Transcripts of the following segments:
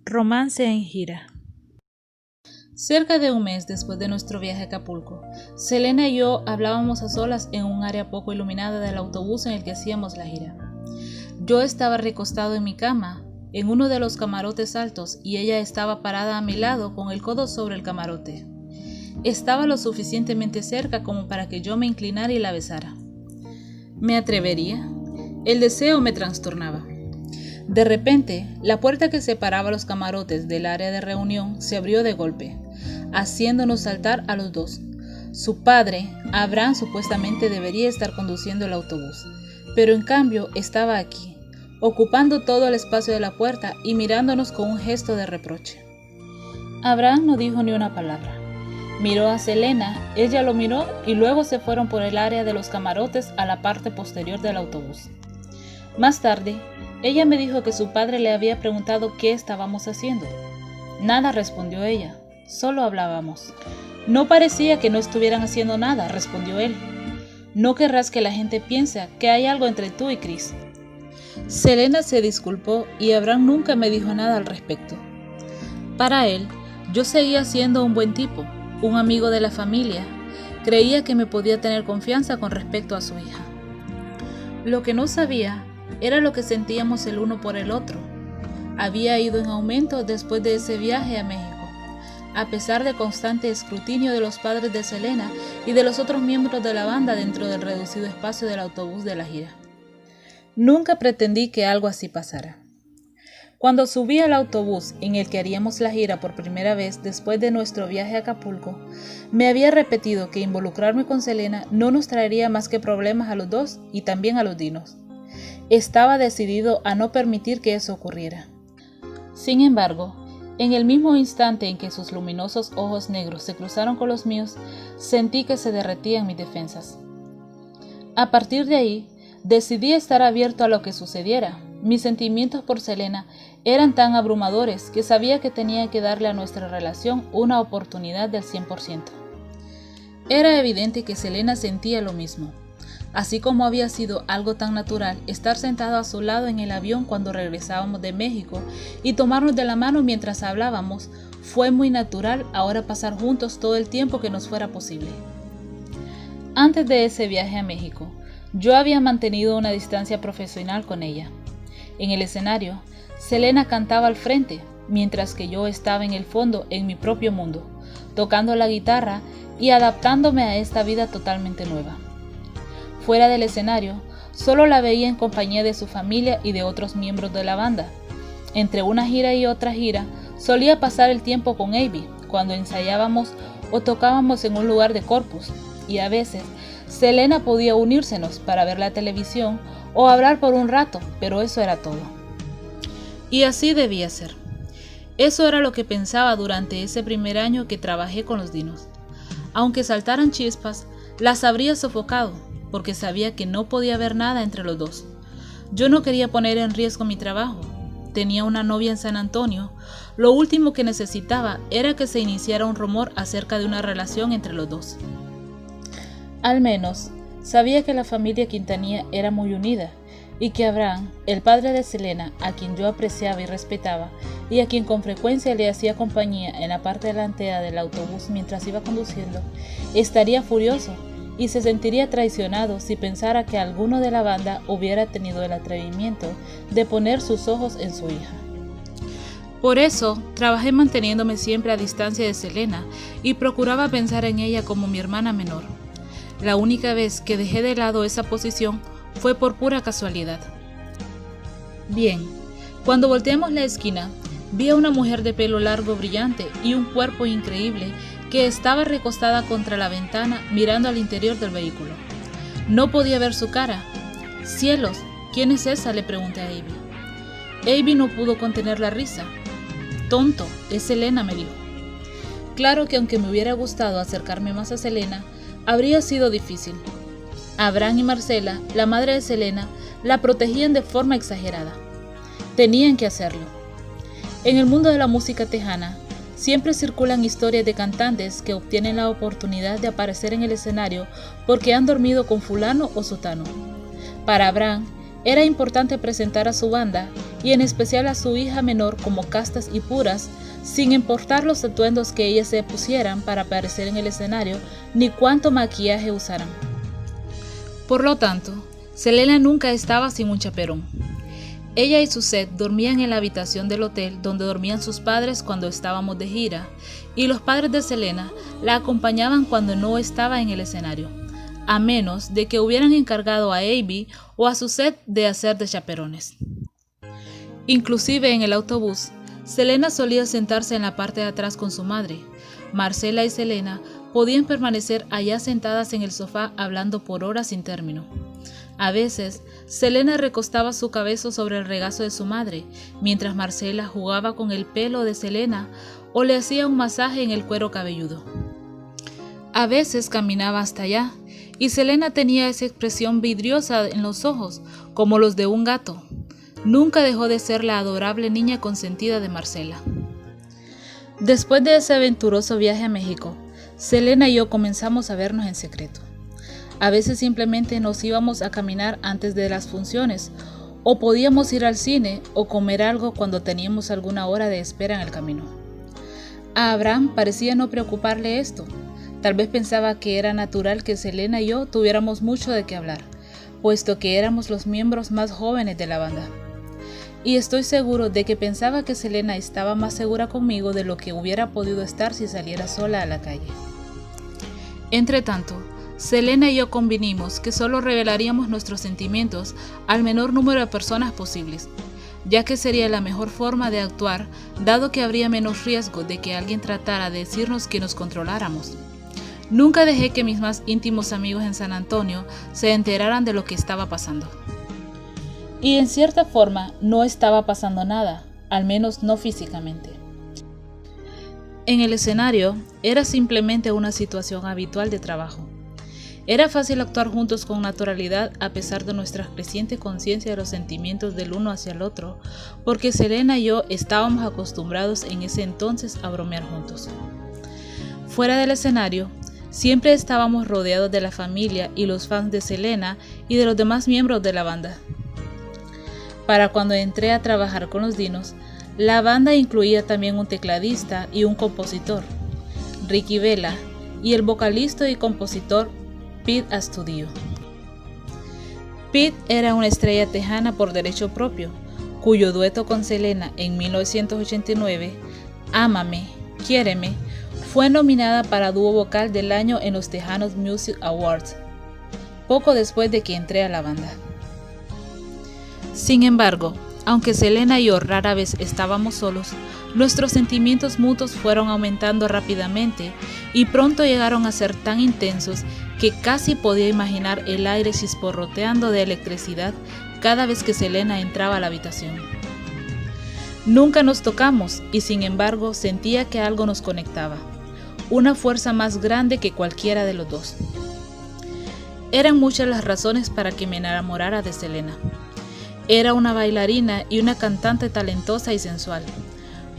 Romance en gira. Cerca de un mes después de nuestro viaje a Acapulco, Selena y yo hablábamos a solas en un área poco iluminada del autobús en el que hacíamos la gira. Yo estaba recostado en mi cama, en uno de los camarotes altos, y ella estaba parada a mi lado con el codo sobre el camarote. Estaba lo suficientemente cerca como para que yo me inclinara y la besara. ¿Me atrevería? El deseo me trastornaba. De repente, la puerta que separaba los camarotes del área de reunión se abrió de golpe, haciéndonos saltar a los dos. Su padre, Abraham, supuestamente debería estar conduciendo el autobús, pero en cambio estaba aquí, ocupando todo el espacio de la puerta y mirándonos con un gesto de reproche. Abraham no dijo ni una palabra. Miró a Selena, ella lo miró y luego se fueron por el área de los camarotes a la parte posterior del autobús. Más tarde, ella me dijo que su padre le había preguntado qué estábamos haciendo. Nada, respondió ella, solo hablábamos. No parecía que no estuvieran haciendo nada, respondió él. No querrás que la gente piense que hay algo entre tú y Chris. Selena se disculpó y Abraham nunca me dijo nada al respecto. Para él, yo seguía siendo un buen tipo, un amigo de la familia. Creía que me podía tener confianza con respecto a su hija. Lo que no sabía era lo que sentíamos el uno por el otro. Había ido en aumento después de ese viaje a México, a pesar de constante escrutinio de los padres de Selena y de los otros miembros de la banda dentro del reducido espacio del autobús de la gira. Nunca pretendí que algo así pasara. Cuando subí al autobús en el que haríamos la gira por primera vez después de nuestro viaje a Acapulco, me había repetido que involucrarme con Selena no nos traería más que problemas a los dos y también a los dinos. Estaba decidido a no permitir que eso ocurriera. Sin embargo, en el mismo instante en que sus luminosos ojos negros se cruzaron con los míos, sentí que se derretían mis defensas. A partir de ahí, decidí estar abierto a lo que sucediera. Mis sentimientos por Selena eran tan abrumadores que sabía que tenía que darle a nuestra relación una oportunidad del 100%. Era evidente que Selena sentía lo mismo. Así como había sido algo tan natural estar sentado a su lado en el avión cuando regresábamos de México y tomarnos de la mano mientras hablábamos, fue muy natural ahora pasar juntos todo el tiempo que nos fuera posible. Antes de ese viaje a México, yo había mantenido una distancia profesional con ella. En el escenario, Selena cantaba al frente, mientras que yo estaba en el fondo en mi propio mundo, tocando la guitarra y adaptándome a esta vida totalmente nueva. Fuera del escenario, solo la veía en compañía de su familia y de otros miembros de la banda. Entre una gira y otra gira, solía pasar el tiempo con Abby, cuando ensayábamos o tocábamos en un lugar de Corpus, y a veces Selena podía unírsenos para ver la televisión o hablar por un rato, pero eso era todo. Y así debía ser. Eso era lo que pensaba durante ese primer año que trabajé con los dinos. Aunque saltaran chispas, las habría sofocado, porque sabía que no podía haber nada entre los dos. Yo no quería poner en riesgo mi trabajo. Tenía una novia en San Antonio. Lo último que necesitaba era que se iniciara un rumor acerca de una relación entre los dos. Al menos, sabía que la familia Quintanilla era muy unida y que Abraham, el padre de Selena, a quien yo apreciaba y respetaba y a quien con frecuencia le hacía compañía en la parte delantera del autobús mientras iba conduciendo, estaría furioso y se sentiría traicionado si pensara que alguno de la banda hubiera tenido el atrevimiento de poner sus ojos en su hija. Por eso, trabajé manteniéndome siempre a distancia de Selena y procuraba pensar en ella como mi hermana menor. La única vez que dejé de lado esa posición fue por pura casualidad. Bien, cuando volteamos la esquina, vi a una mujer de pelo largo brillante y un cuerpo increíble que estaba recostada contra la ventana mirando al interior del vehículo. No podía ver su cara. «Cielos, ¿quién es esa?», le pregunté a Abby. Abby no pudo contener la risa. «Tonto, es Selena», me dijo. Claro que aunque me hubiera gustado acercarme más a Selena, habría sido difícil. Abraham y Marcela, la madre de Selena, la protegían de forma exagerada. Tenían que hacerlo. En el mundo de la música tejana, siempre circulan historias de cantantes que obtienen la oportunidad de aparecer en el escenario porque han dormido con fulano o sutano. Para Abraham, era importante presentar a su banda y en especial a su hija menor como castas y puras, sin importar los atuendos que ellas se pusieran para aparecer en el escenario, ni cuánto maquillaje usaran. Por lo tanto, Selena nunca estaba sin un chaperón. Ella y Suzette dormían en la habitación del hotel donde dormían sus padres cuando estábamos de gira, y los padres de Selena la acompañaban cuando no estaba en el escenario, a menos de que hubieran encargado a Abby o a Suzette de hacer de chaperones. Inclusive en el autobús, Selena solía sentarse en la parte de atrás con su madre. Marcela y Selena podían permanecer allá sentadas en el sofá hablando por horas sin término. A veces, Selena recostaba su cabeza sobre el regazo de su madre, mientras Marcela jugaba con el pelo de Selena o le hacía un masaje en el cuero cabelludo. A veces caminaba hasta allá, y Selena tenía esa expresión vidriosa en los ojos, como los de un gato. Nunca dejó de ser la adorable niña consentida de Marcela. Después de ese aventuroso viaje a México, Selena y yo comenzamos a vernos en secreto. A veces simplemente nos íbamos a caminar antes de las funciones, o podíamos ir al cine o comer algo cuando teníamos alguna hora de espera en el camino. A Abraham parecía no preocuparle esto. Tal vez pensaba que era natural que Selena y yo tuviéramos mucho de qué hablar, puesto que éramos los miembros más jóvenes de la banda. Y estoy seguro de que pensaba que Selena estaba más segura conmigo de lo que hubiera podido estar si saliera sola a la calle. Entretanto, Selena y yo convinimos que solo revelaríamos nuestros sentimientos al menor número de personas posibles, ya que sería la mejor forma de actuar, dado que habría menos riesgo de que alguien tratara de decirnos que nos controláramos. Nunca dejé que mis más íntimos amigos en San Antonio se enteraran de lo que estaba pasando. Y en cierta forma no estaba pasando nada, al menos no físicamente. En el escenario era simplemente una situación habitual de trabajo. Era fácil actuar juntos con naturalidad a pesar de nuestra creciente conciencia de los sentimientos del uno hacia el otro, porque Selena y yo estábamos acostumbrados en ese entonces a bromear juntos. Fuera del escenario, siempre estábamos rodeados de la familia y los fans de Selena y de los demás miembros de la banda. Para cuando entré a trabajar con los Dinos, la banda incluía también un tecladista y un compositor, Ricky Vela, y el vocalista y compositor Pete Astudillo. Pete era una estrella tejana por derecho propio, cuyo dueto con Selena en 1989, Ámame, Quiéreme, fue nominada para dúo vocal del año en los Tejanos Music Awards, poco después de que entré a la banda. Sin embargo, aunque Selena y yo rara vez estábamos solos, nuestros sentimientos mutuos fueron aumentando rápidamente y pronto llegaron a ser tan intensos que casi podía imaginar el aire chisporroteando de electricidad cada vez que Selena entraba a la habitación. Nunca nos tocamos y sin embargo sentía que algo nos conectaba, una fuerza más grande que cualquiera de los dos. Eran muchas las razones para que me enamorara de Selena. Era una bailarina y una cantante talentosa y sensual,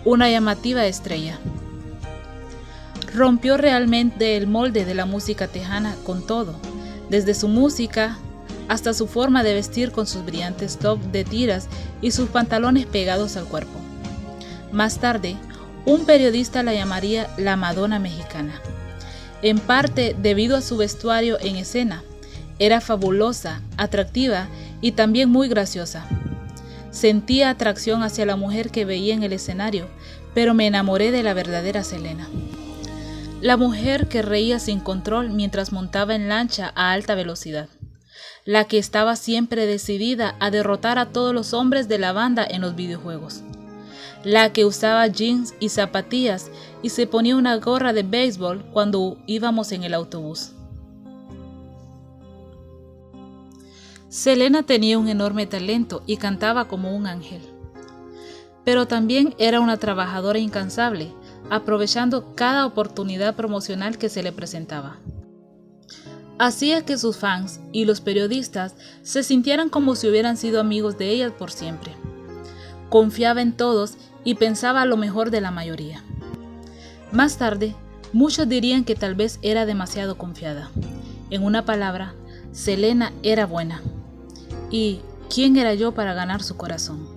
una llamativa estrella. Rompió realmente el molde de la música tejana con todo, desde su música hasta su forma de vestir con sus brillantes tops de tiras y sus pantalones pegados al cuerpo. Más tarde, un periodista la llamaría la Madonna mexicana, en parte debido a su vestuario en escena. Era fabulosa, atractiva y también muy graciosa. Sentía atracción hacia la mujer que veía en el escenario, pero me enamoré de la verdadera Selena. La mujer que reía sin control mientras montaba en lancha a alta velocidad. La que estaba siempre decidida a derrotar a todos los hombres de la banda en los videojuegos. La que usaba jeans y zapatillas y se ponía una gorra de béisbol cuando íbamos en el autobús. Selena tenía un enorme talento y cantaba como un ángel. Pero también era una trabajadora incansable, aprovechando cada oportunidad promocional que se le presentaba. Hacía que sus fans y los periodistas se sintieran como si hubieran sido amigos de ella por siempre. Confiaba en todos y pensaba lo mejor de la mayoría. Más tarde, muchos dirían que tal vez era demasiado confiada. En una palabra, Selena era buena. ¿Y quién era yo para ganar su corazón?